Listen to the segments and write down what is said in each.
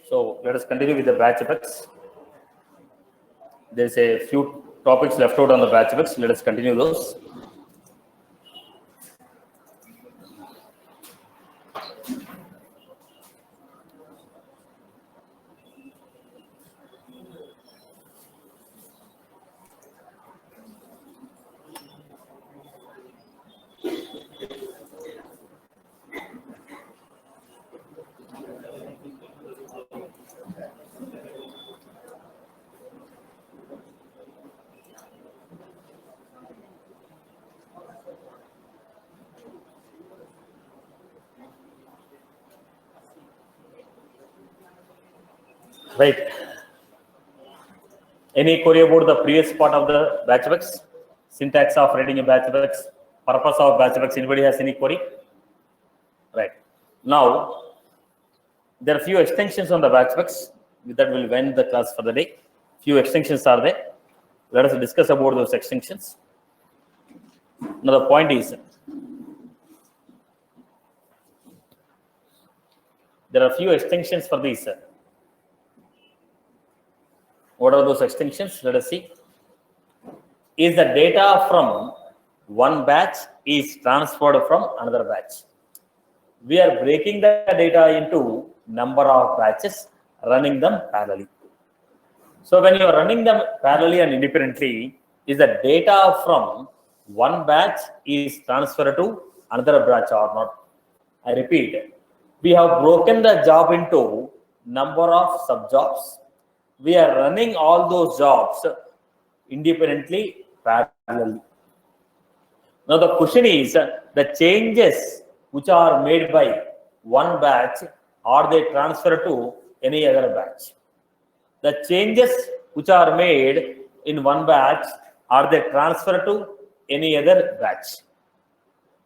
So let us continue with the batch effects. There's a few topics left out on the batch effects. Let us continue those. Right. Any query about the previous part of the batch effects? Syntax of writing a batch effects, purpose of batch effects. Anybody has any query? Right. Now, there are few extensions on the batch effects. With that, we'll end the class for the day. Few extensions are there. Let us discuss about those extensions. Now, the point is, there are few extensions for these. What are those extensions? Let us see. Is the data from one batch is transferred from another batch. We are breaking the data into number of batches, running them parallelly. So when you are running them parallelly and independently, is the data from one batch is transferred to another batch or not? I repeat, we have broken the job into number of subjobs. We are running all those jobs independently, parallelly. Now the question is, the changes which are made by one batch, are they transferred to any other batch? The changes which are made in one batch, are they transferred to any other batch?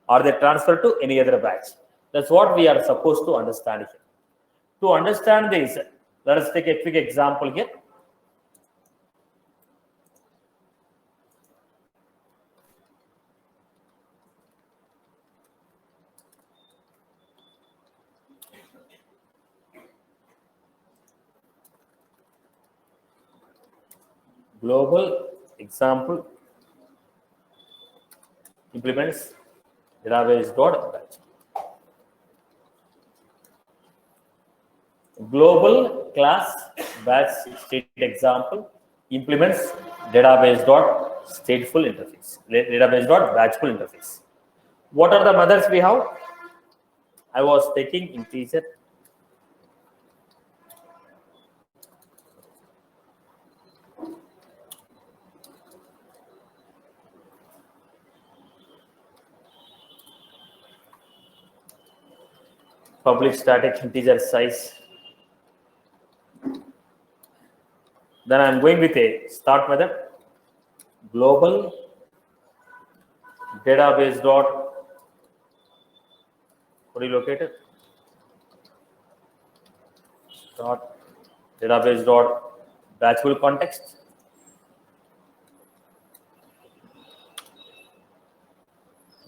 Are they transferred to any other batch? That's what we are supposed to understand here. To understand this, let us take a quick example here. Global example implements database.batch. Global class batch state example implements database.stateful interface, database.batchful interface. What are the methods we have? I was taking integer. Public static integer size. Then I'm going with a start method. Global database dot relocated dot database dot batchful context.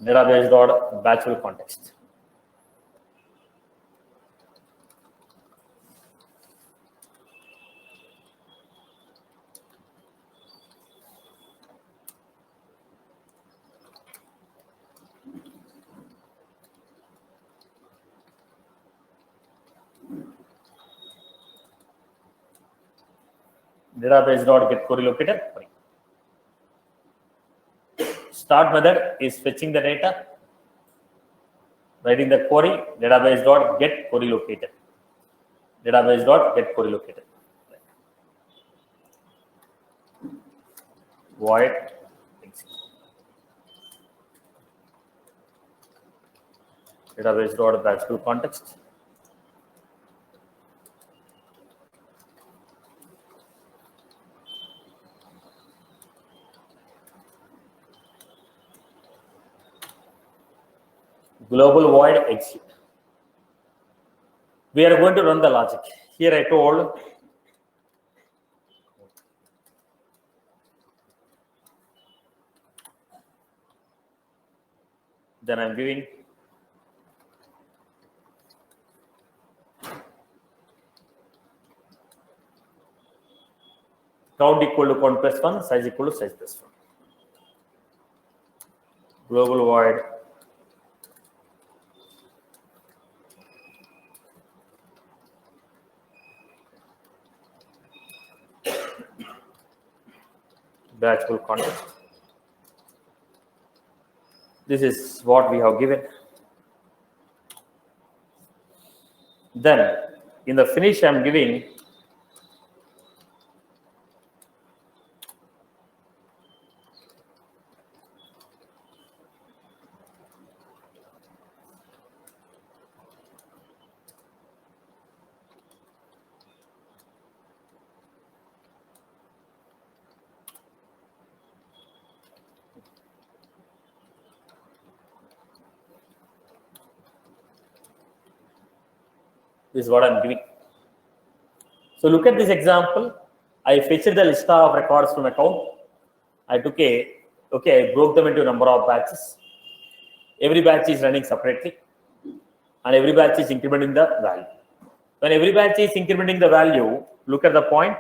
Database dot batchful context. Database dot get query located. Start method is fetching the data, writing the query, database dot get query located. Database dot get query located. Void database dot batchful context. Global void execute. We are going to run the logic. Here I told then I'm giving count equal to count plus 1, size equal to size plus 1. Global void batchable context. This is what we have given. Then in the finish I am giving this is what I am giving. So look at this example. I fetched the list of records from account. I took I broke them into a number of batches. Every batch is running separately and every batch is incrementing the value. When every batch is incrementing the value, look at the point.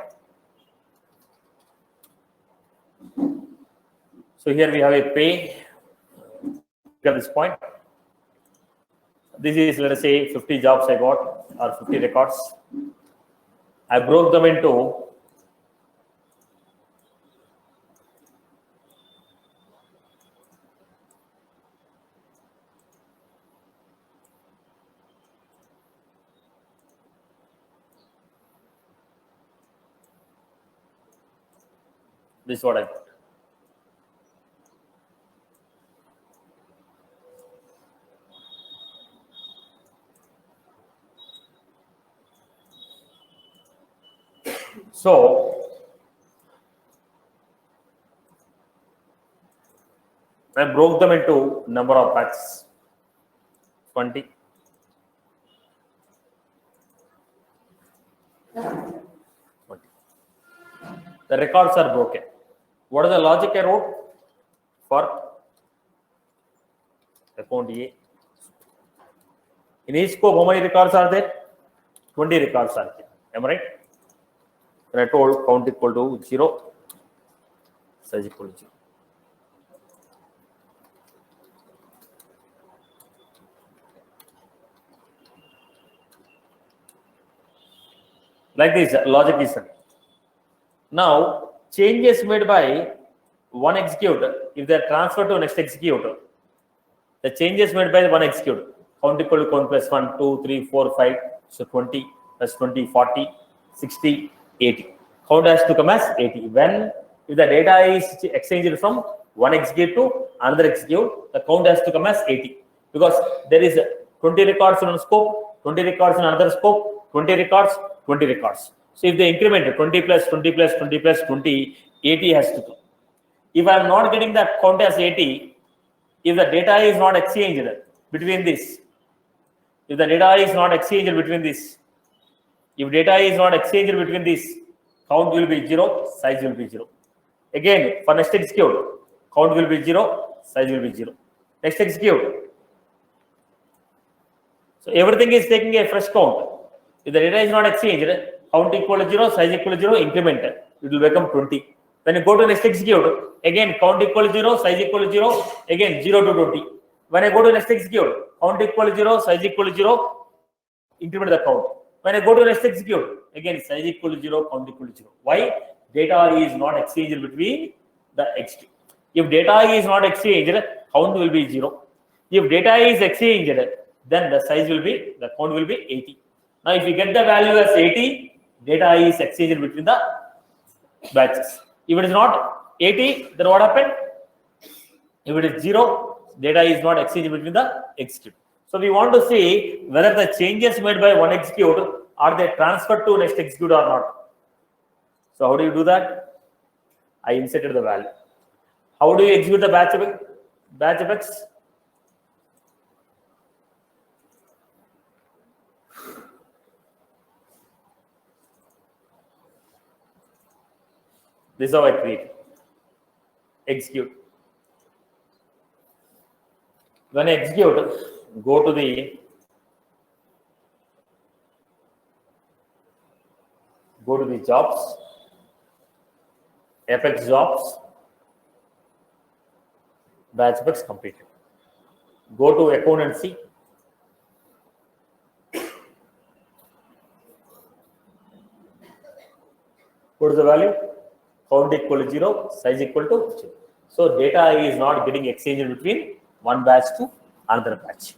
So here we have a pay. Look at this point. This is, let us say, 50 jobs I got or 50 records. I broke them into this is what I got. So I broke them into number of batches, 20. The records are broken. What is the logic I wrote for account A? In each scope, how many records are there? 20 records are there. Am I right? Then I told count equal to 0, size equal to 0. Like this, logic is done. Now, changes made by one executor, if they are transferred to next executor, the changes made by one executor, count equal to count plus 1, 2, 3, 4, 5, so 20 plus 20, 40, 60, 80. Count has to come as 80. When if the data is exchanged from one execute to another execute, the count has to come as 80 because there is 20 records in one scope, 20 records in another scope, 20 records, 20 records. So if they increment 20 plus 20 plus 20 plus 20, 80 has to come. If I am not getting that count as 80, if the data is not exchanged between this, if the data is not exchanged between this, if data is not exchanged between this, count will be 0, size will be 0. Again, for next execute, count will be 0, size will be 0. Next execute. So everything is taking a fresh count. If the data is not exchanged, count equal to 0, size equal to 0, increment, it will become 20. When you go to next execute, again count equal to 0, size equal to 0, again 0 to 20. When I go to next execute, count equal to 0, size equal to 0, increment the count. When I go to next execute, again size equal to 0, count equal to 0. Why? Data is not exchanged between the execute. If data is not exchanged, count will be 0. If data is exchanged, then the size will be, the count will be 80. Now, if you get the value as 80, data is exchanged between the batches. If it is not 80, then what happened? If it is 0, data is not exchanged between the execute. So we want to see whether the changes made by one execute are they transferred to next execute or not. So how do you do that? I inserted the value. How do you execute the batch effects? This is how I create. Execute. When I execute, go to the jobs. Apex jobs, batch box completed. Go to account and see. What is the value? Count equal to 0, size equal to 0. So data is not getting exchanged between one batch to another batch.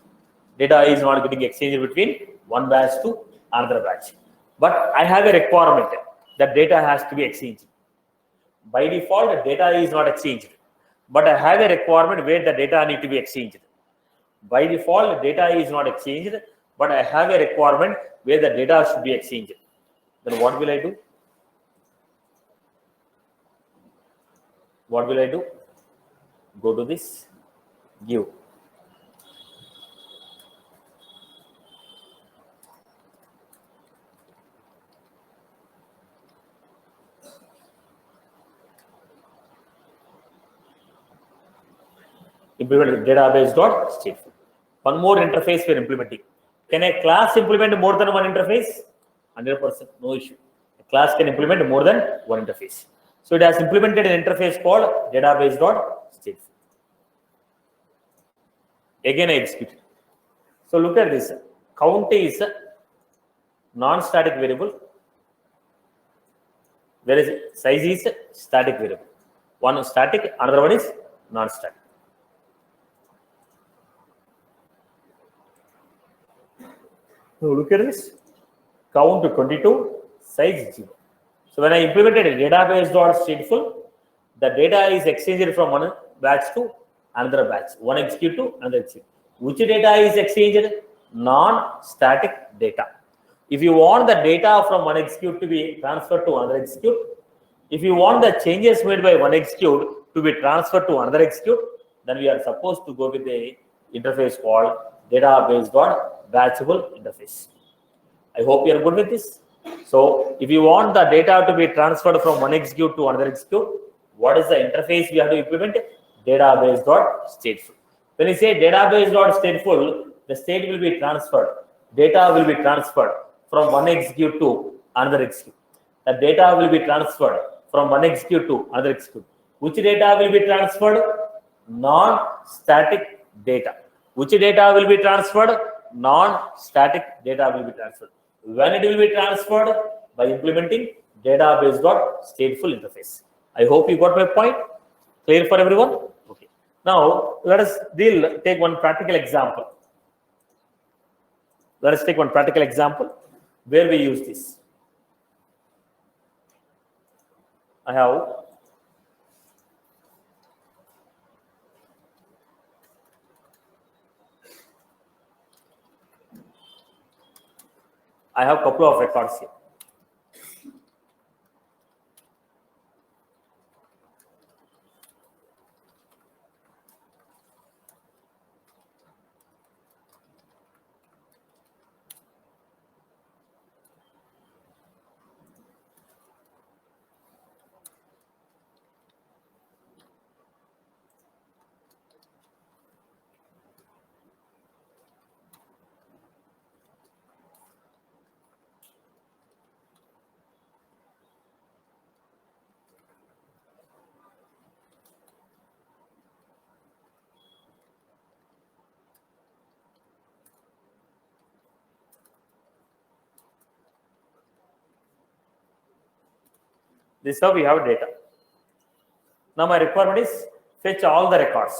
Data is not getting exchanged between one batch to another batch. But I have a requirement that data has to be exchanged. By default, data is not exchanged. But I have a requirement where the data need to be exchanged. By default, data is not exchanged, but I have a requirement where the data should be exchanged. Then what will I do? What will I do? Go to this, give. Implement database dot stateful. One more interface we are implementing. Can a class implement more than one interface? 100%, no issue. A class can implement more than one interface. So it has implemented an interface called database dot stateful. Again, I execute. So look at this. Count is a non-static variable, whereas size is a static variable. One is static, another one is non-static. So look at this. Count to 22, size 0. So when I implemented a database dot stateful, the data is exchanged from one batch to another batch. One execute to another execute. Which data is exchanged? Non-static data. If you want the data from one execute to be transferred to another execute, if you want the changes made by one execute to be transferred to another execute, then we are supposed to go with a interface called database dot batchable interface. I hope you are good with this. So if you want the data to be transferred from one execute to another execute, what is the interface we have to implement? Database dot stateful. When you say database dot stateful, the state will be transferred. Data will be transferred from one execute to another execute. The data will be transferred from one execute to another execute. Which data will be transferred? Non-static data. Which data will be transferred? Non-static data will be transferred. When it will be transferred? By implementing database dot stateful interface. I hope you got my point. Clear for everyone? Okay. Now let us take one practical example. Let us take one practical example where we use this. I have a couple of records here. This is how we have data. Now my requirement is fetch all the records.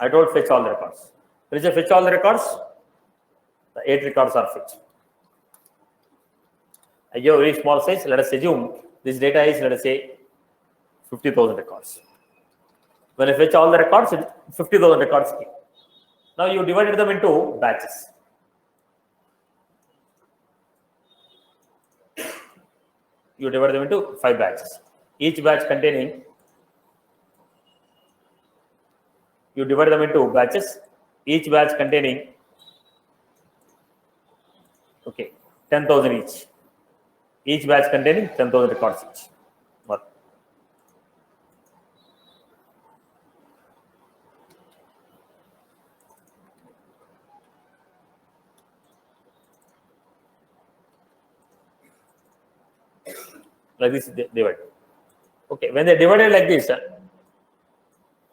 I don't fetch all the records. There is a fetch all the records. The 8 records are fetched. I give a very small size. Let us assume this data is, let us say, 50,000 records. When I fetch all the records, 50,000 records came. Now you divided them into batches. You divide them into 5 batches. Each batch containing, you divide them into batches. Each batch containing, okay, 10,000 each. Each batch containing 10,000 records each. What? like this divide. Okay, when they divided like this,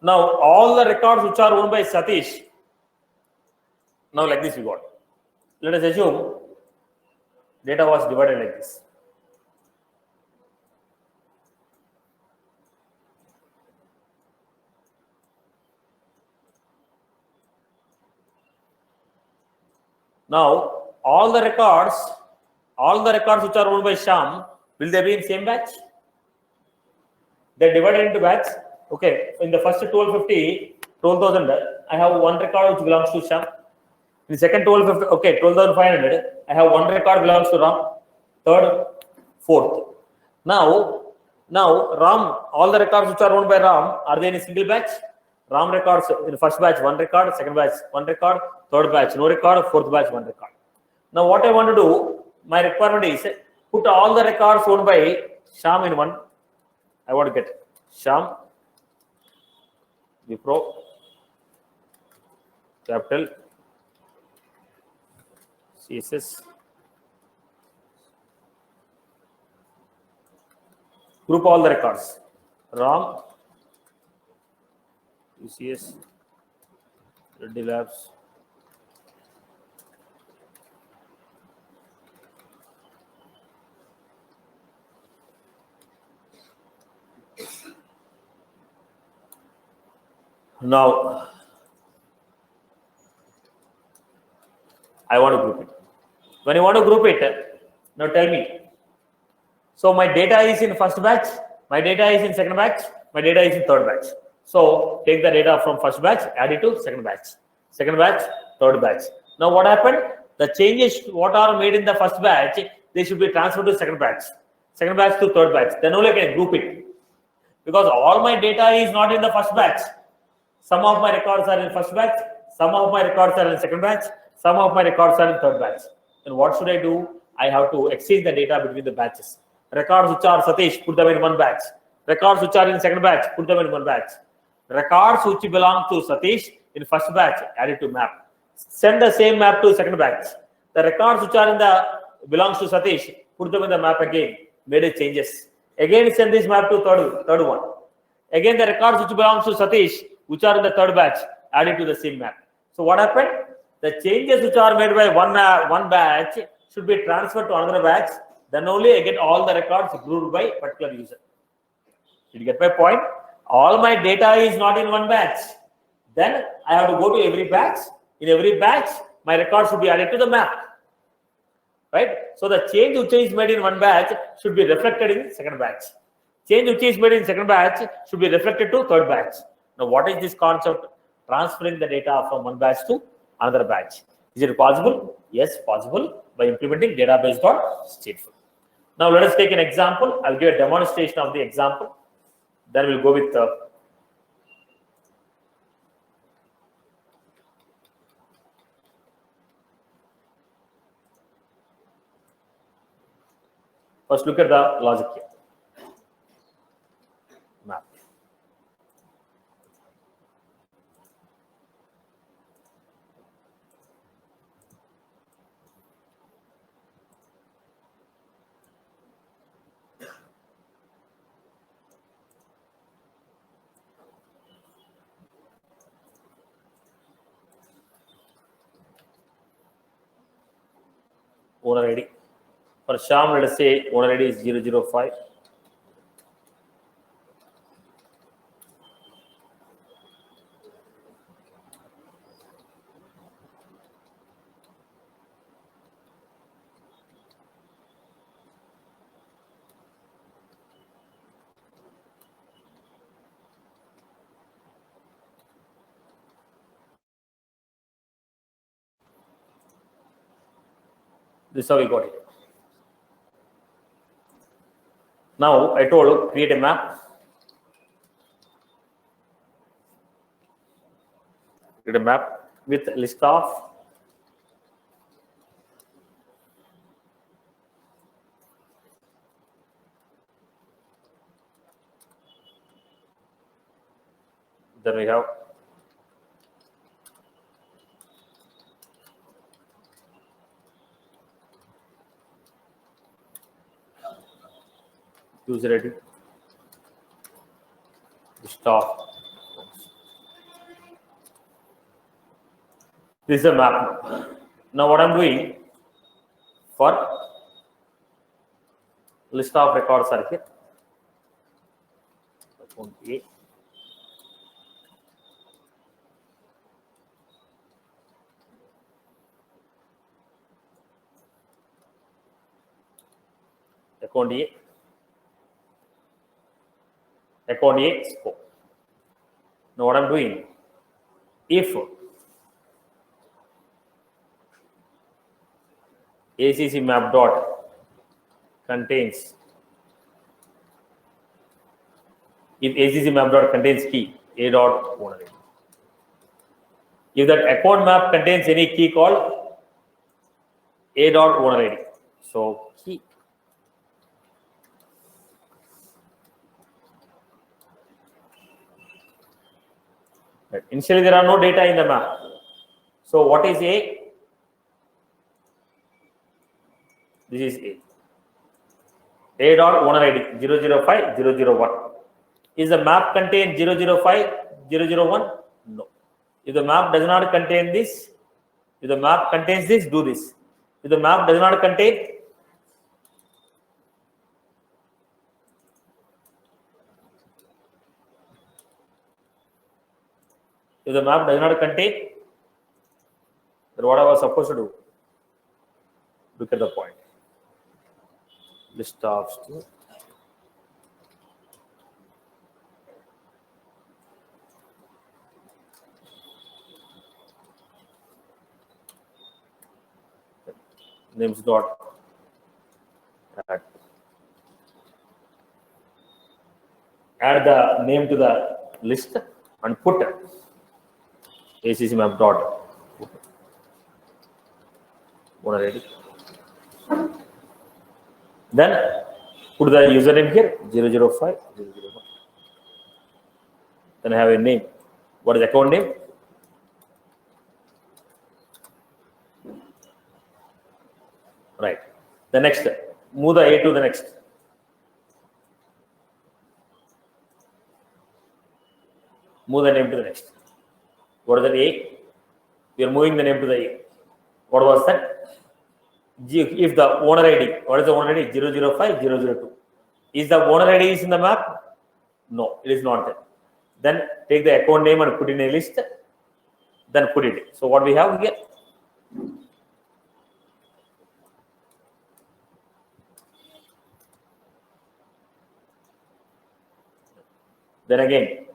now all the records which are owned by Satish, now like this we got. Let us assume data was divided like this. Now all the records which are owned by Sham, will they be in same batch? They divided into batch. Okay, in the first 12,000, I have one record which belongs to Sham. In the second 12,500, okay, 12,500, I have one record belongs to Ram. Third, fourth. Now Ram, all the records which are owned by Ram, are they in a single batch? Ram records in the first batch, one record, second batch, one record, third batch, no record, fourth batch, one record. Now what I want to do, my requirement is put all the records owned by Sham in one. I want to get Sham, Wipro, capital, CSS, group all the records, Ram, UCS, Reddy Labs, now I want to group it. When you want to group it, now tell me. So my data is in first batch, my data is in second batch, my data is in third batch. So take the data from first batch, add it to second batch, third batch. Now what happened? The changes what are made in the first batch, they should be transferred to second batch to third batch. Then only I can group it. Because all my data is not in the first batch. Some of my records are in first batch, some of my records are in second batch, some of my records are in third batch. Then what should I do? I have to exchange the data between the batches. Records which are Satish, put them in one batch. Records which are in second batch, put them in one batch. Records which belong to Satish in first batch, add it to map. Send the same map to second batch. The records which are in the belongs to Satish, put them in the map again, made a changes. Again send this map to third one. Again the records which belongs to Satish, which are in the third batch, add it to the same map. So what happened? The changes which are made by one batch should be transferred to another batch. Then only I get all the records grouped by particular user. Did you get my point? All my data is not in one batch. Then I have to go to every batch. In every batch, my records should be added to the map. Right? So the change which is made in one batch should be reflected in second batch. Change which is made in second batch should be reflected to third batch. Now, what is this concept? Transferring the data from one batch to another batch. Is it possible? Yes, possible by implementing database.stateful. Now, let us take an example. I'll give a demonstration of the example. Then we'll go with first look at the logic here. Map. Owner ID. For Sham, let us say owner ID is 005. This is how we got it. Now I told create a map. Create a map with list of then we have user ID, stop. This is a map. Now what I'm doing for list of records are here. Account A. Account A. Account A scope. Now what I'm doing, if ACC map dot contains, if ACC map dot contains key A dot owner ID. If that account map contains any key called A dot owner ID. So key. Right. Initially there are no data in the map. So what is A? This is A. A dot owner ID 005 001. Is the map contain 005 001? No. If the map does not contain this, if the map contains this, do this. If the map does not contain, if the map does not contain, then what I was supposed to do? Look at the point. List of students. Names dot add the name to the list and put ACC map dot owner ID. Then put the username here 005 001. Then I have a name. What is the account name? Right. The next, move the A to the next. Move the name to the next. What is that A? We are moving the name to the A. What was that? If the owner ID, what is the owner ID? 005 002. Is the owner ID is in the map? No, it is not there. Then take the account name and put in a list. Then put it. So what we have here? Then again,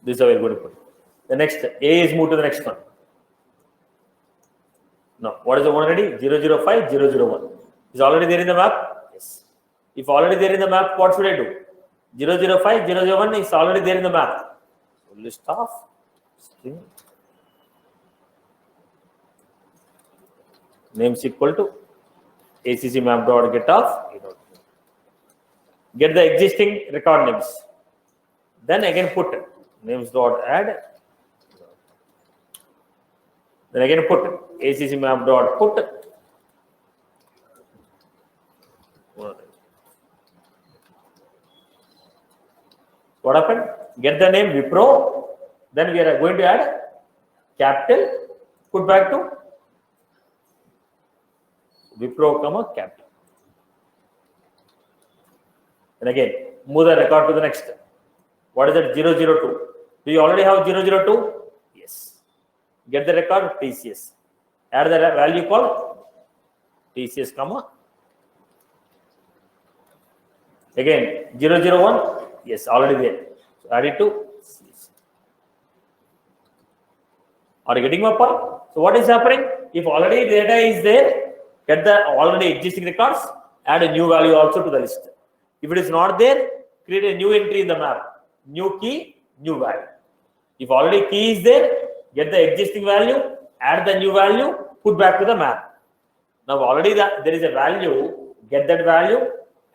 this is how we are going to put it. The next A is moved to the next one. Now, what is the owner ID? 005 001. Is already there in the map? Yes. If already there in the map, what should I do? 005 001 is already there in the map. So list of string names equal to ACC map dot get of A dot. Get the existing record names. Then again put names dot add. Then again put ACC map dot put. What happened? Get the name Wipro. Then we are going to add capital. Put back to Wipro, comma capital. And again, move the record to the next. What is that? 002. Do you already have 002? Yes. Get the record TCS. Add the value called TCS, comma. Again, 001. Yes, already there. So add it to CS. Are you getting my point? So what is happening? If already data is there, get the already existing records, add a new value also to the list. If it is not there, create a new entry in the map. New key, new value. If already key is there, get the existing value, add the new value, put back to the map. Now already there is a value, get that value,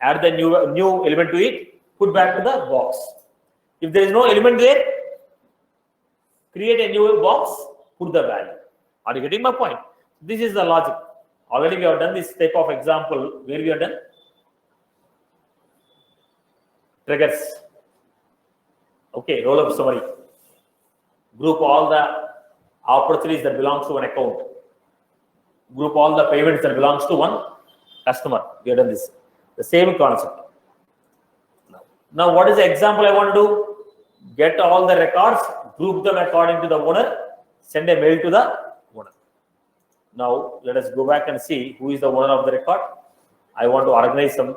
add the new element to it, put back to the box. If there is no element there, create a new box, put the value. Are you getting my point? This is the logic. Already we have done this type of example where we have done triggers. Okay, roll up summary. Group all the opportunities that belongs to an account. Group all the payments that belongs to one customer. We have done this. The same concept. Now, what is the example I want to do? Get all the records, group them according to the owner, send a mail to the owner. Now, let us go back and see who is the owner of the record. I want to organize some.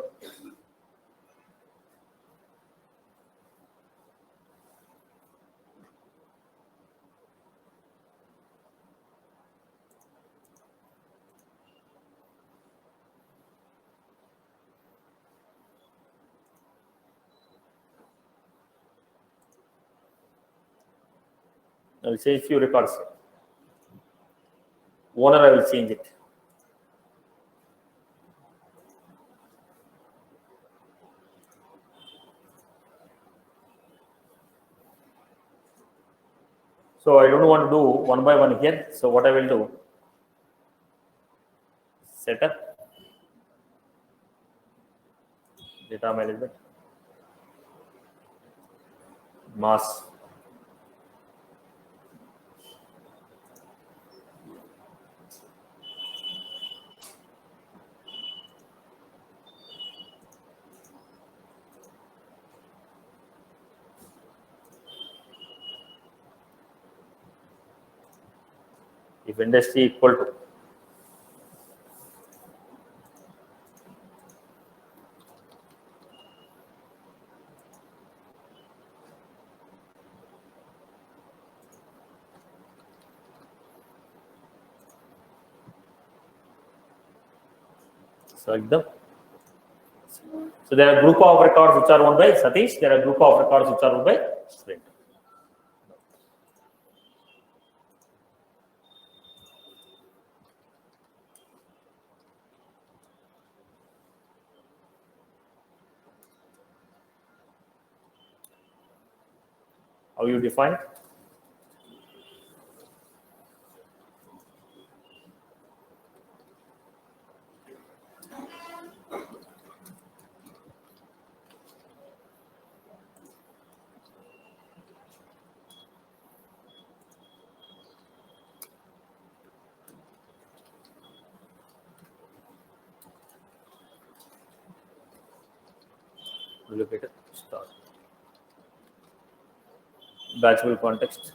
I will change few records. Owner, I will change it. So I don't want to do one by one here. So what I will do, setup, data management, mass. If industry equal to select them. So there are group of records which are owned by Satish. There are group of records which are owned by Splint. How you define it? Located start. Batchable context.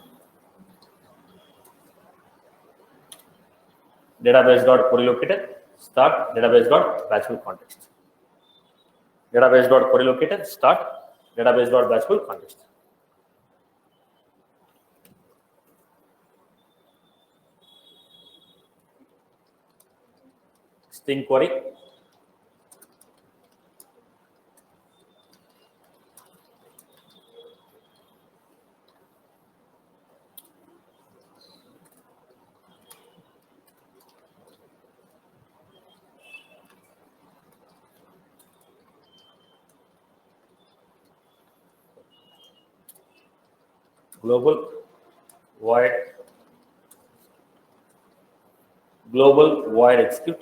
Database dot query located start. Database dot batchable context. Database dot query located start. Database dot batchable context. String query. Global void execute.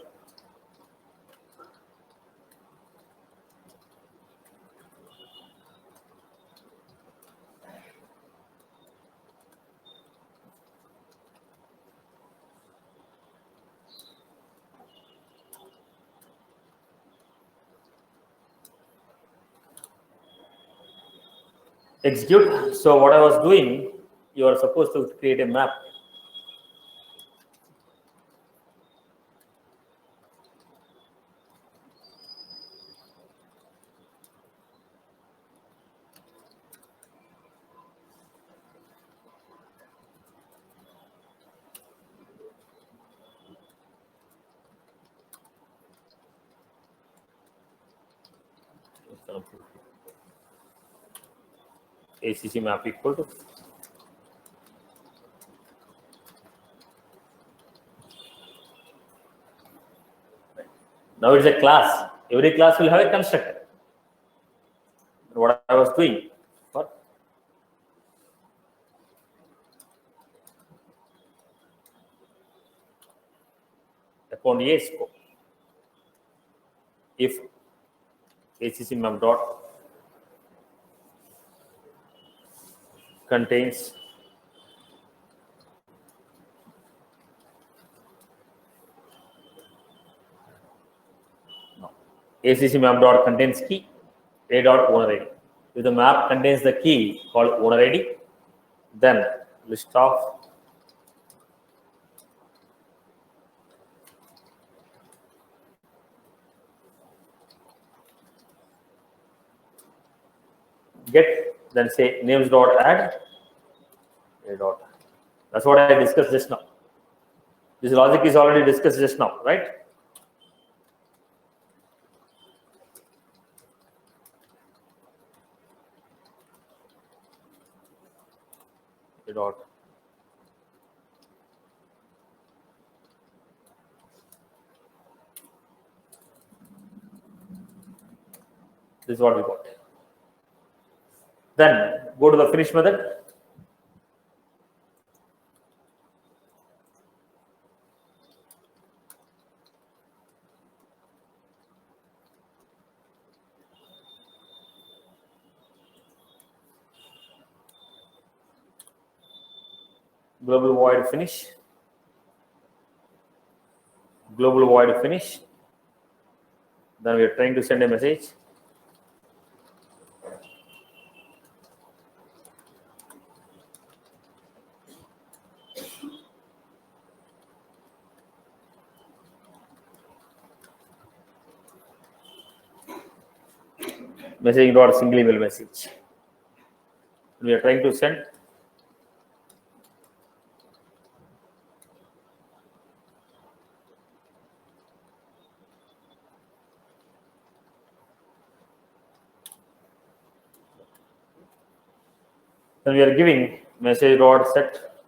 Execute. So what I was doing, you are supposed to create a map. ACC map equal to now it's a class. Every class will have a constructor. doing for account A scope. If ACC map dot contains ACC map dot contains key A dot owner ID. If the map contains the key called owner ID, then list of get, then say names dot add A dot. That's what I discussed just now. This logic is already discussed just now, right? A dot. This is what we got. Then go to the finish method. Global void finish. Global void finish. Then we are trying to send a message. Message dot single email message. We are trying to send. Then we are giving message dot set.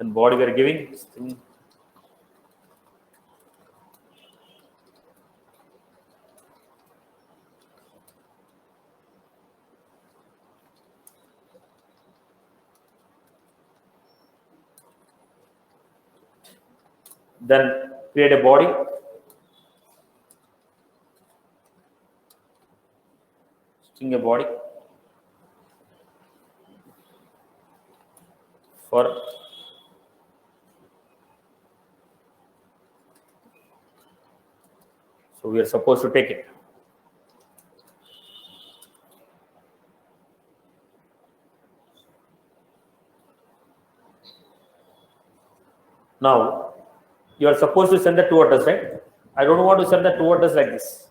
And body we are giving string. Then create a body. String a body for so we are supposed to take it. Now you are supposed to send the two address, right? I don't want to send the two address like this.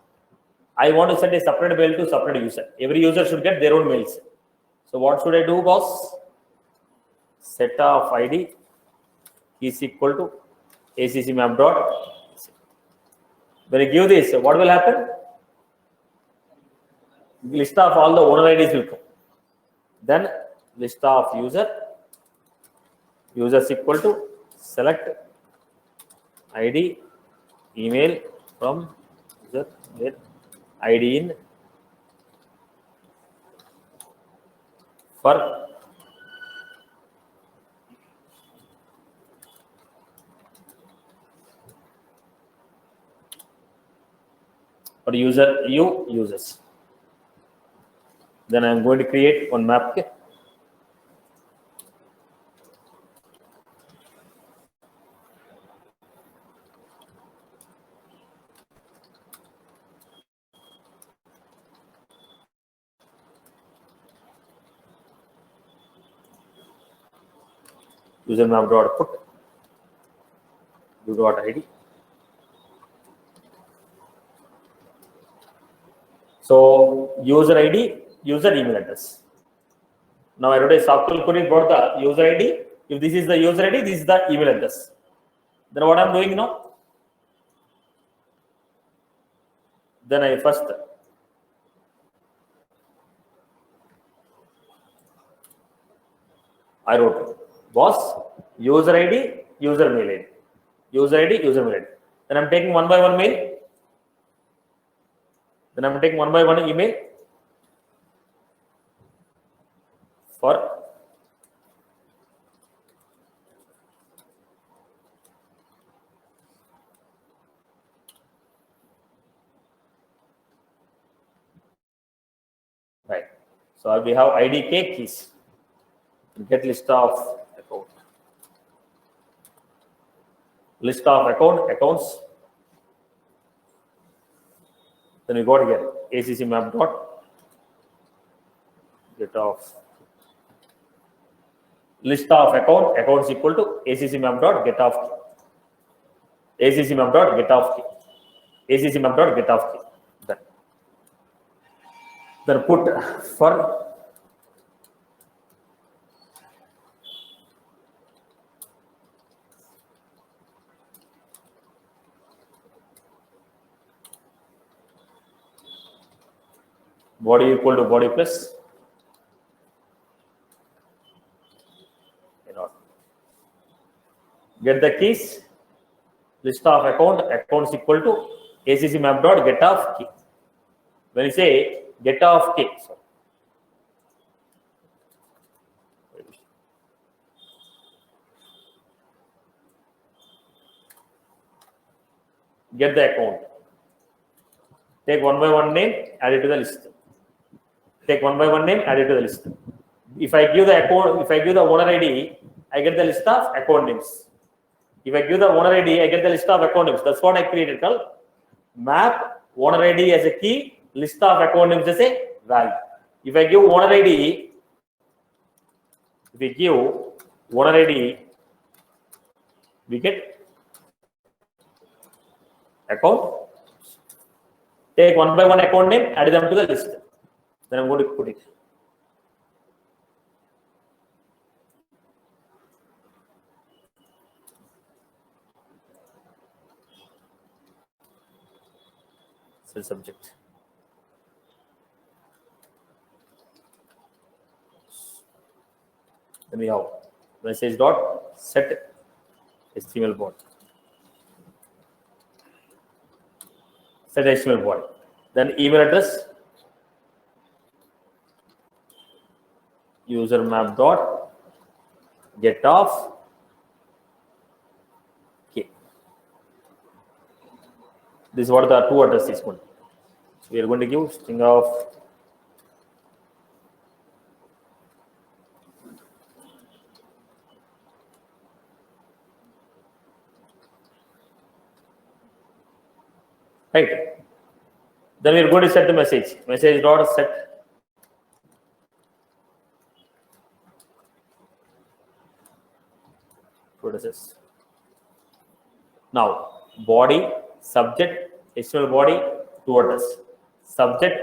I want to send a separate mail to separate user. Every user should get their own mails. So what should I do, boss? Set of ID is equal to ACC map dot. When I give this, what will happen? List of all the owner IDs will come. Then list of user. Users equal to select ID email from user get ID in for user users. Then I am going to create one map. User map dot put dot ID. So user ID, user email address. Now I wrote a SQL query for the user ID. If this is the user ID, this is the email address. Then what I'm doing now? Then I first I wrote boss user ID, user mail ID, user ID, user mail ID. Then I'm taking one by one mail. Then I'm taking one by one email for right. So we have IDK keys. Get list of account. List of accounts. Then we got here ACC map dot get off. List of accounts equal to ACC map dot get off key. ACC map dot get off key. ACC map dot get off key. Then put for body equal to body plus get the keys. List of accounts equal to ACC map dot get off key. When you say get off key, sorry. Get the account. Take one by one name, add it to the list. Take one by one name, add it to the list. If I give the account, if I give the owner ID, I get the list of account names. If I give the owner ID, I get the list of account names. That's what I created. Called map owner ID as a key, list of account names as a value. If I give owner ID, we get account. Take one by one account name, add them to the list. Then I'm going to put it. Cell subject. Then we have message dot set HTML body. Set HTML body. Then email address user map dot get off key. This is what the two address is going. So we are going to give string of right. Then we are going to set the message. Message dot set process. Now body subject HTML body two address. Subject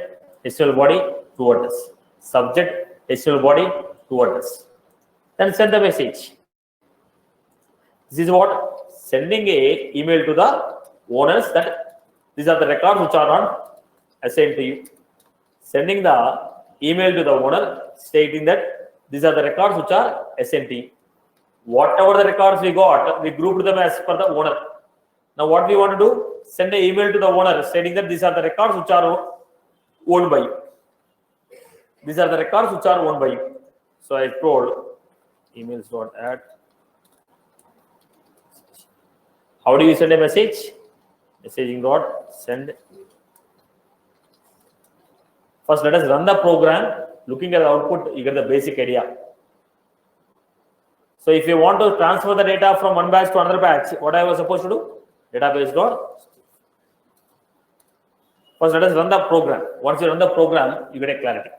HTML body two address. Subject HTML body two address. Then send the message. This is what sending a email to the owners that these are the records which are not assigned to you. Sending the email to the owner stating that these are the records which are assigned to you. Whatever the records we got, we grouped them as per the owner. Now what we want to do? Send an email to the owner stating that these are the records which are owned by you. These are the records which are owned by you. So I told emails.add. How do you send a message? Messaging dot send. First, let us run the program. Looking at the output, you get the basic idea. So if you want to transfer the data from one batch to another batch, what I was supposed to do? Database dot. First, let us run the program. Once you run the program, you get a clarity.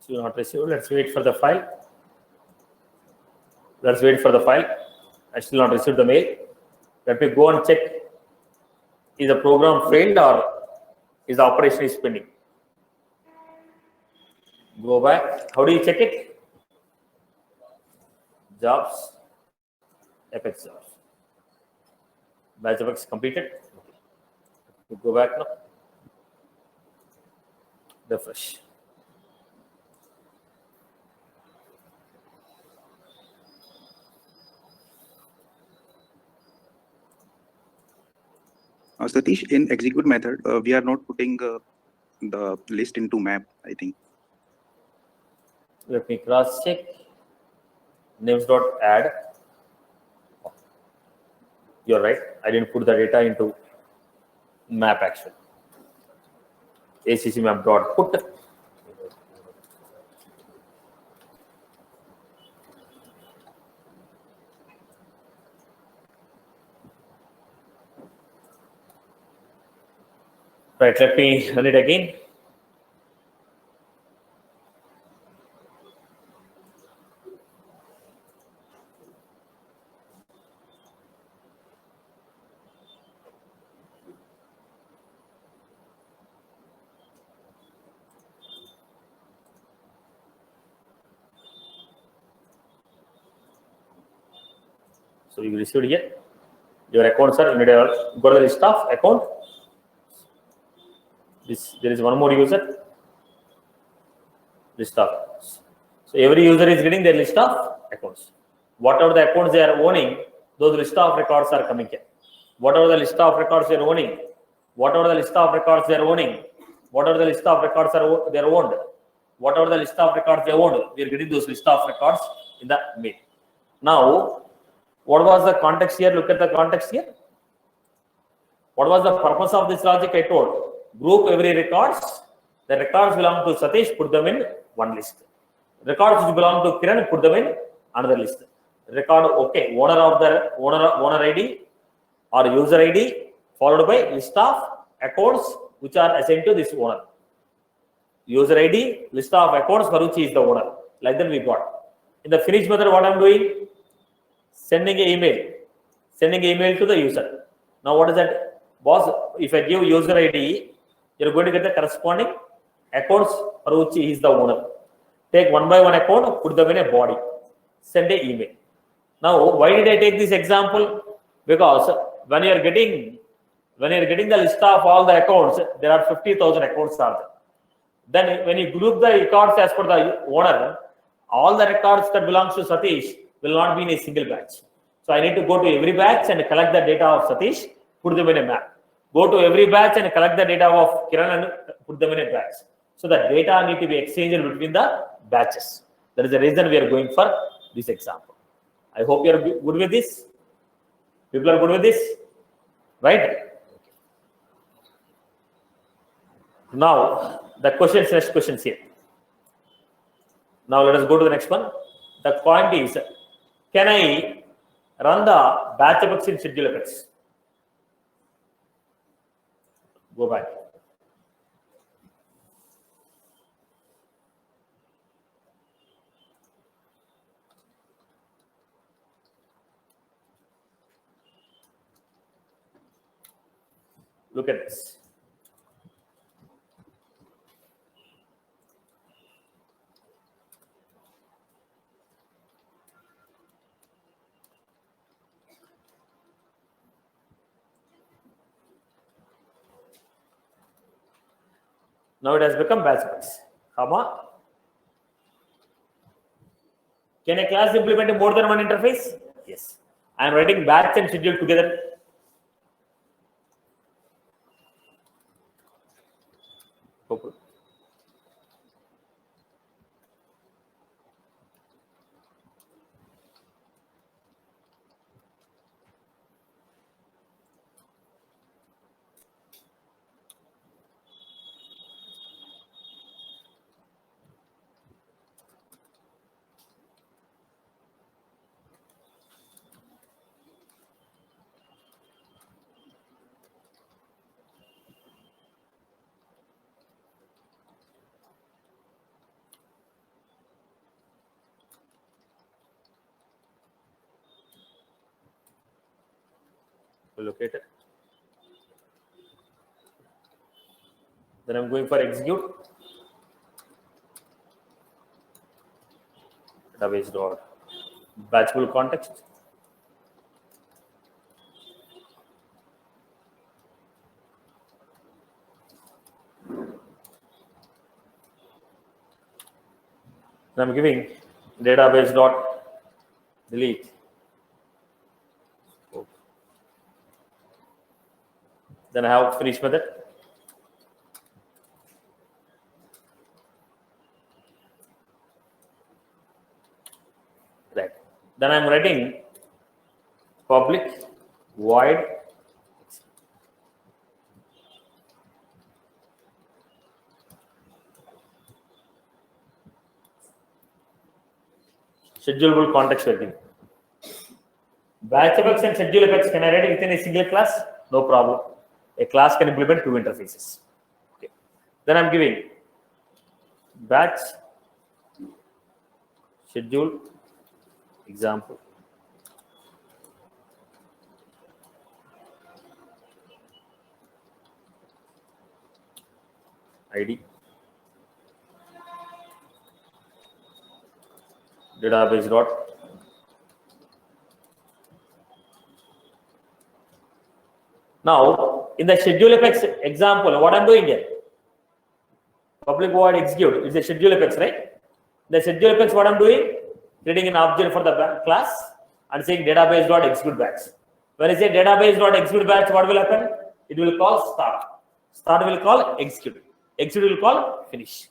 Still not received. Let's wait for the file. Let's wait for the file. I still not received the mail. Let me go and check. Is the program failed or is the operation is pending? Go back. How do you check it? Jobs, Apex jobs. Batch Apex completed. Okay. Go back now. Refresh. Satish, in execute method, we are not putting the list into map, I think. Let me cross check. Names.add. You're right. I didn't put the data into map actually. ACC map dot put. Right, let me run it again. So you received here. Your accounts are, you need to go to the list of account. There is one more user. List of accounts. So every user is getting their list of accounts. Whatever the accounts they are owning, those list of records are coming here. Whatever the list of records they are owning, whatever the list of records they are owning, whatever the list of records are they are owned, whatever the list of records they owned, we are getting those list of records in the mail. Now, what was the context here? Look at the context here. What was the purpose of this logic? I told, group every records. The records belong to Satish, put them in one list. Records which belong to Kiran, put them in another list. Record, okay, owner of the owner ID or user ID followed by list of accounts which are assigned to this owner. User ID, list of accounts for which he is the owner. Like that we got. In the finish method, what I'm doing? Sending an email to the user. Now what is that? Boss, if I give user ID, you're going to get the corresponding accounts for which he is the owner. Take one by one account, put them in a body, send an email. Now, why did I take this example? Because when you're getting the list of all the accounts, there are 50,000 accounts are there. Then when you group the records as per the owner, all the records that belongs to Satish will not be in a single batch. So I need to go to every batch and collect the data of Satish, put them in a map. Go to every batch and collect the data of Kiran and put them in a batch. So the data need to be exchanged between the batches. That is the reason we are going for this example. I hope you are good with this. People are good with this, right? Now the next questions here. Now let us go to the next one. The point is, can I run the batch Apex in schedule Apex? Go back. Look at this. Now it has become batch Apex. Comma. Can a class implement more than one interface? Yes. I am writing batch and schedule together. Okay. Located. Then I'm going for execute. Database dot batchable context. Then I'm giving database dot delete. Then I have finish method. Right. Then I'm writing public void schedulable context writing. Batch effects and schedule effects can I write within a single class? No problem. A class can implement two interfaces. Okay. Then I'm giving batch schedule example. ID database dot now in the schedule effects example, what I'm doing here, public void execute is a schedule effects, right? The schedule effects, what I'm doing, creating an object for the class and saying database dot execute batch. When I say database dot execute batch, what will happen? It will call start. Start will call execute. Execute will call finish.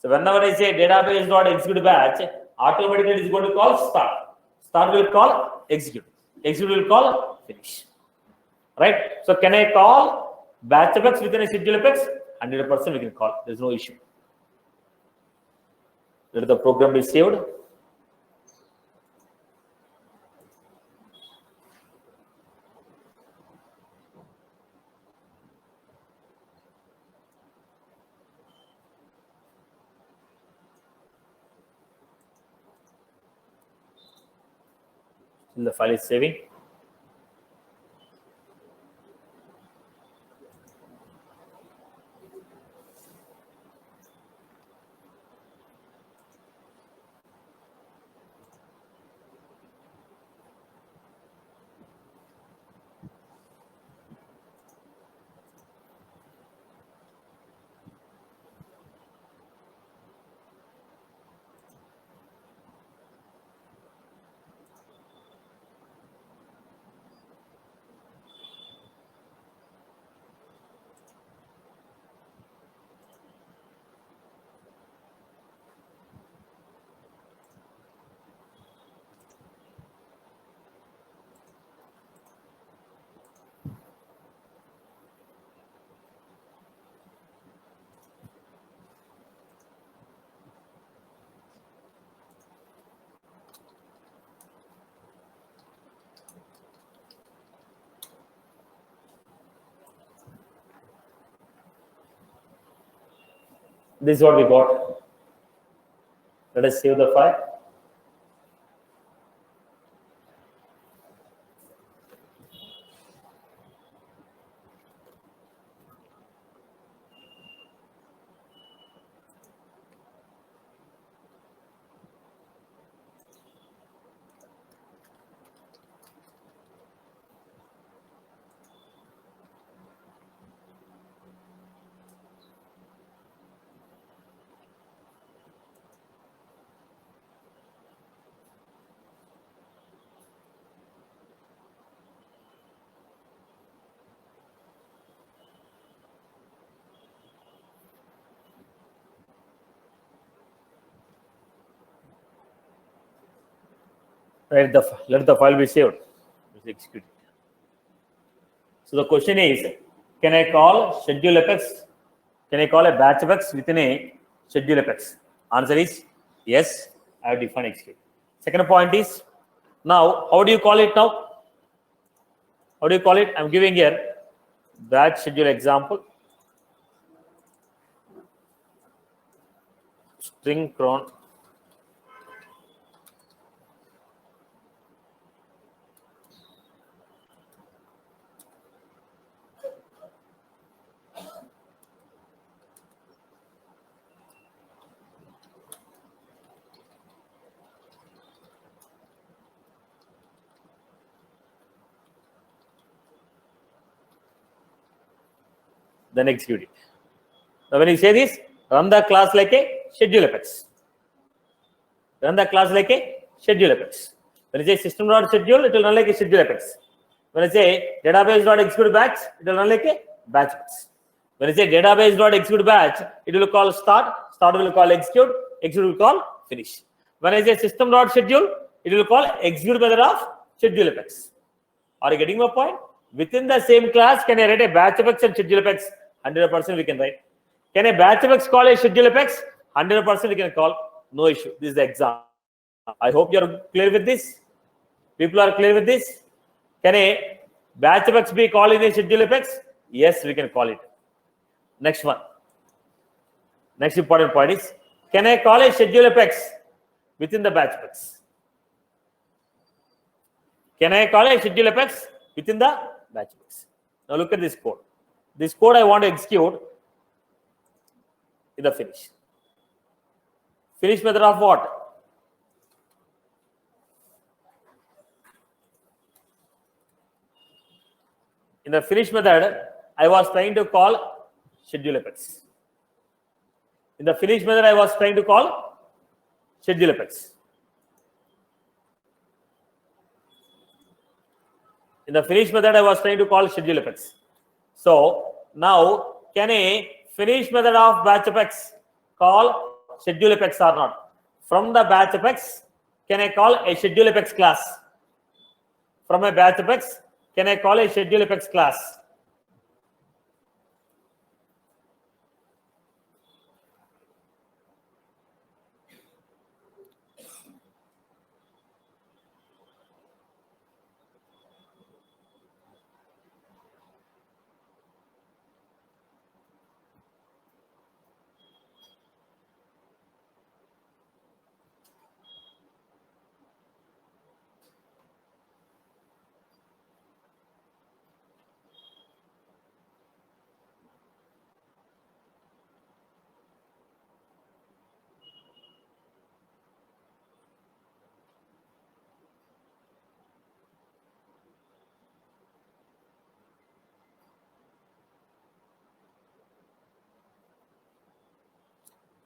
So whenever I say database dot execute batch, automatically it is going to call start. Start will call execute. Execute will call finish. Right? So can I call batch effects within a schedule effects? 100% we can call. There is no issue. Let the program be saved. The file is saving. This is what we got. Let us save the file. Right, let the file be saved. Let's execute it. So the question is, can I call schedule effects? Can I call a batch effects within a schedule effects? Answer is yes. I have defined execute. Second point is, now how do you call it now? How do you call it? I'm giving here batch schedule example. String cron. then execute it. Now when you say this, run the class like a schedule apex. Run the class like a schedule apex. When you say system.schedule, it will run like a schedule apex. When I say database.execute batch, it will run like a batch apex. When I say database.execute batch, it will call start, start will call execute, execute will call finish. When I say system.schedule, it will call execute method of schedule apex. Are you getting my point? Within the same class, can I write a batch apex and schedule apex? 100% we can write. Can a batch apex call a schedule apex? 100% we can call. No issue. This is the exam. I hope you are clear with this. People are clear with this. Can a batch apex be called in a schedule apex? Yes, we can call it. Next one. Next important point is, can I call a schedule apex within the batch apex? Can I call a schedule apex within the batch apex? Now look at this code. This code I want to execute in the finish. Finish method of what? In the finish method, I was trying to call schedule apex. In the finish method, I was trying to call schedule apex. In the finish method, I was trying to call schedule apex. So now, can a finish method of batch apex call schedule apex or not? From the batch apex, can I call a schedule apex class? From a batch apex, can I call a schedule apex class?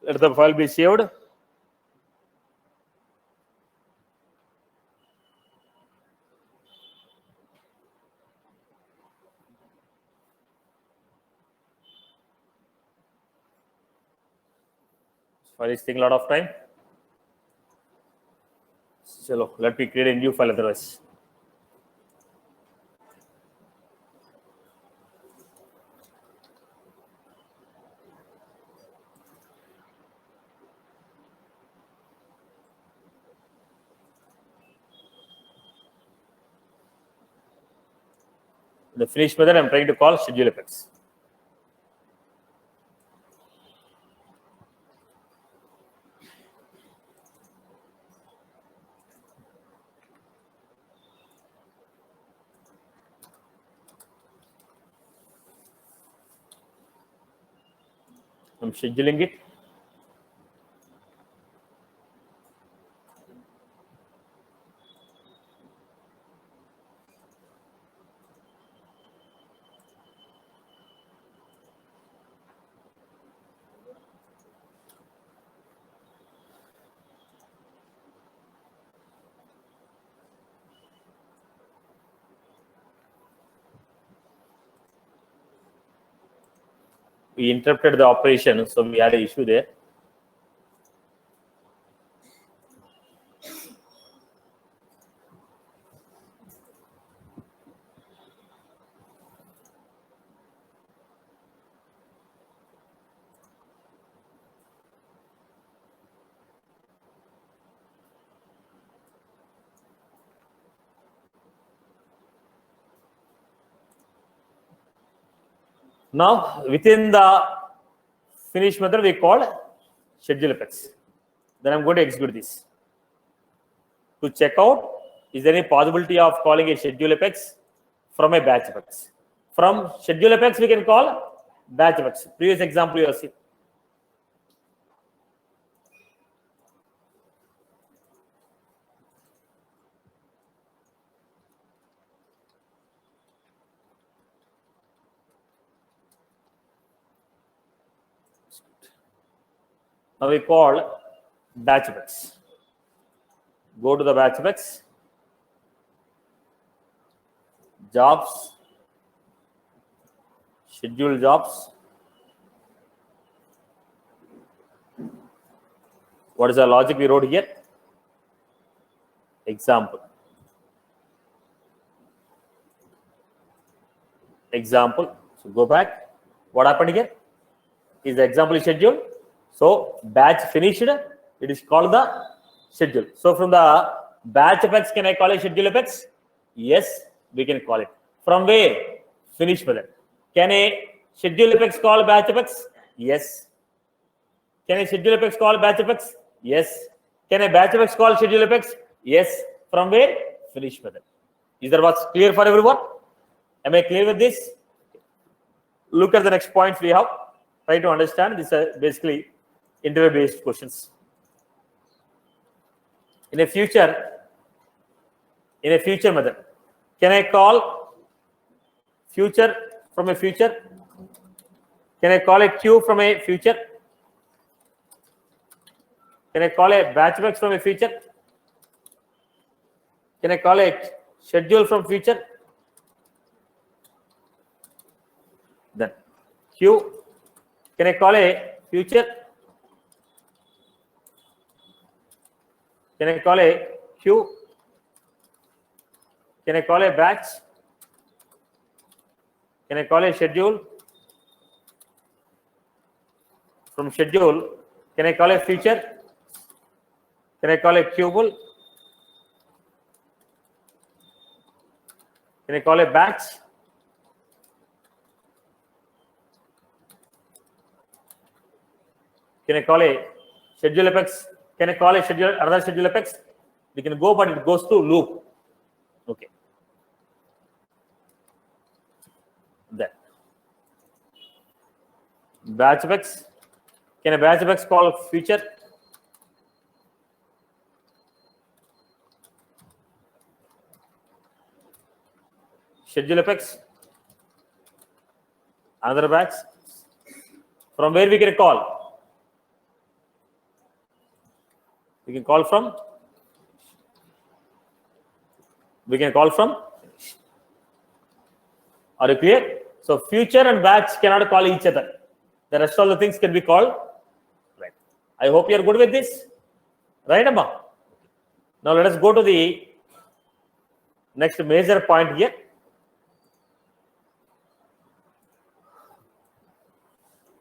Let the file be saved. File is taking a lot of time. Chalo, let me create a new file otherwise. The finish method I'm trying to call schedule apex. I'm scheduling it. We interrupted the operation, so we had an issue there. Now, within the finish method, we call schedule apex. Then I'm going to execute this. To check out, is there any possibility of calling a schedule apex from a batch apex? From schedule apex, we can call batch apex. Previous example you have seen. Now we call batch of X. Go to the batch of X. Jobs. Schedule jobs. What is the logic we wrote here? Example. Example. So go back. What happened here? Is the example schedule? So batch finished. It is called the schedule. So from the batch of X, can I call it schedule of X? Yes, we can call it. From where? Finish method. Can a schedule of X call batch of X? Yes. Can a schedule of X call batch of X? Yes. Can a batch of X call schedule of X? Yes. From where? Finish method. Is that what's clear for everyone? Am I clear with this? Look at the next points we have. Try to understand. These are basically interview-based questions. In a future method, can I call future from a future? Can I call a queue from a future? Can I call a batch of X from a future? Can I call a schedule from future? Then queue. Can I call a future? Can I call a queue? Can I call a batch? Can I call a schedule? From schedule, can I call a future? Can I call a queueable? Can I call a batch? Can I call a schedule of X? Can I call a schedule another schedule of X? We can go, but it goes to loop. Okay. Then batch of X. Can a batch of X call future? Schedule of X. Another batch. From where we can call? We can call from. We can call from. Are you clear? So future and batch cannot call each other. The rest of the things can be called. Right. I hope you are good with this. Right, Amma? Now let us go to the next major point here.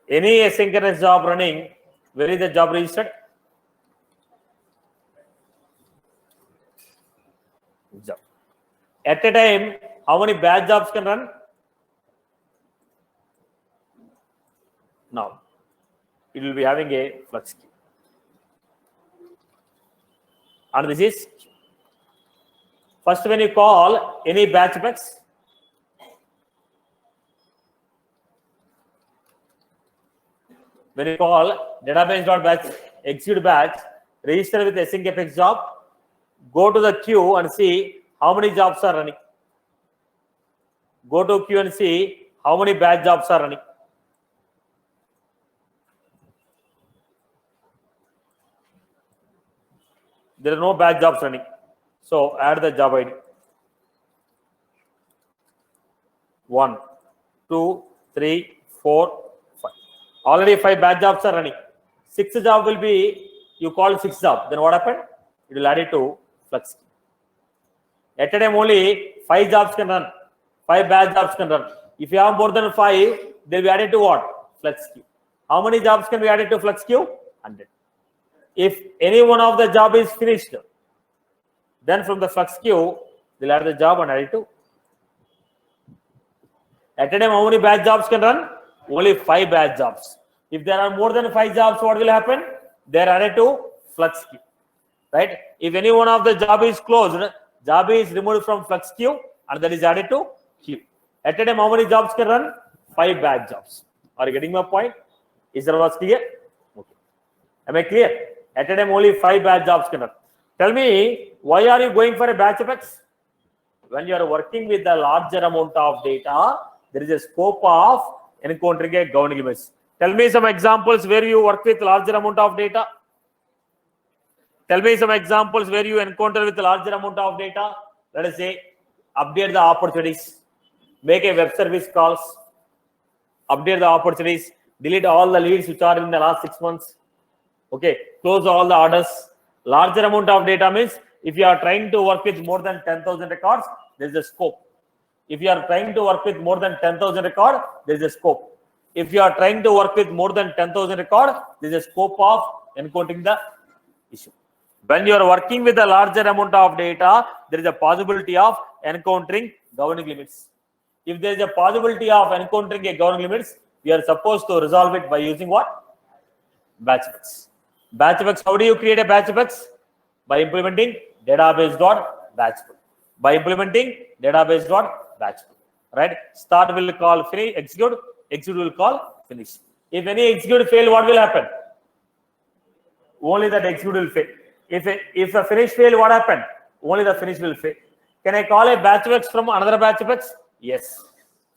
Any asynchronous job running, where is the job registered? Job. At a time, how many batch jobs can run? Now, it will be having a flux queue. And this is first when you call any batch of X, when you call database.batch execute batch, register with async fx job, go to the queue and see how many jobs are running. Go to queue and see how many batch jobs are running. There are no batch jobs running. So add the job ID. 1, 2, 3, 4, 5. Already 5 batch jobs are running. 6th job will be, you called 6th job. Then what happened? It will add it to flux queue. At a time only 5 jobs can run. 5 batch jobs can run. If you have more than 5, they'll be added to what? Flux queue. How many jobs can be added to flux queue? 100. If any one of the job is finished, then from the flux queue, they'll add the job and add it to. At a time, how many batch jobs can run? Only 5 batch jobs. If there are more than 5 jobs, what will happen? They are added to flux queue. Right? If any one of the job is closed, job is removed from flux queue and that is added to queue. At a time, how many jobs can run? 5 batch jobs. Are you getting my point? Is that what's clear? Okay. Am I clear? At a time, only 5 batch jobs can run. Tell me, why are you going for a batch of X? When you are working with a larger amount of data, there is a scope of encountering a governing image. Tell me some examples where you work with larger amount of data. Tell me some examples where you encounter with larger amount of data. Let us say, update the opportunities, make a web service calls, update the opportunities, delete all the leads which are in the last 6 months. Okay, close all the orders. Larger amount of data means if you are trying to work with more than 10,000 records, there is a scope. If you are trying to work with more than 10,000 record, there is a scope. If you are trying to work with more than 10,000 record, there is a scope of encoding the issue. When you are working with a larger amount of data, there is a possibility of encountering governing limits. If there is a possibility of encountering a governing limits, we are supposed to resolve it by using what? Batch effects. Batch effects, how do you create a batch effects? By implementing database.batchful. By implementing database.batchful. Right? Start will call finish, execute will call finish. If any execute fail, what will happen? Only that execute will fail. If a finish fail, what happened? Only the finish will fail. Can I call a batch effects from another batch effects? Yes.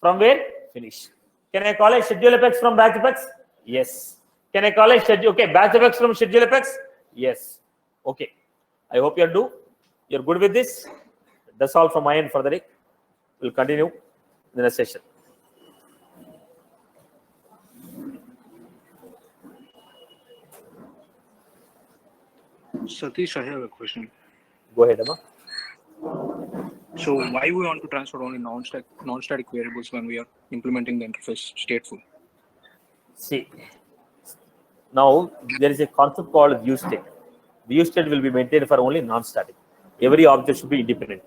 From where? Finish. Can I call a schedule effects from batch effects? Yes. Can I call a schedule? Okay, batch effects from schedule effects? Yes. Okay. I hope you're good with this. That's all from my end for the day. We'll continue in the next session. Satish, I have a question. Go ahead, Emma. So why we want to transfer only non-static variables when we are implementing the interface stateful? See, now there is a concept called view state. View state will be maintained for only non-static. Every object should be independent.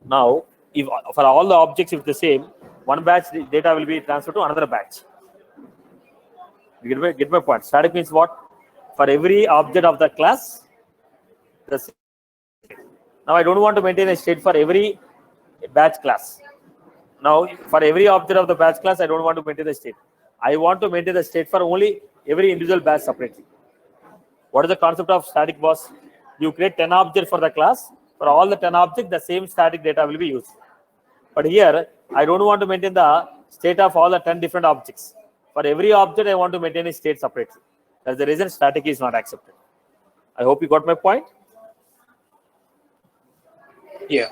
Now, if for all the objects, if the same, one batch data will be transferred to another batch. You get my point. Static means what? For every object of the class, the same. Now I don't want to maintain a state for every batch class. Now, for every object of the batch class, I don't want to maintain the state. I want to maintain the state for only every individual batch separately. What is the concept of static, boss? You create 10 objects for the class. For all the 10 objects, the same static data will be used. But here, I don't want to maintain the state of all the 10 different objects. For every object, I want to maintain a state separately. That's the reason static is not accepted. I hope you got my point. Yeah.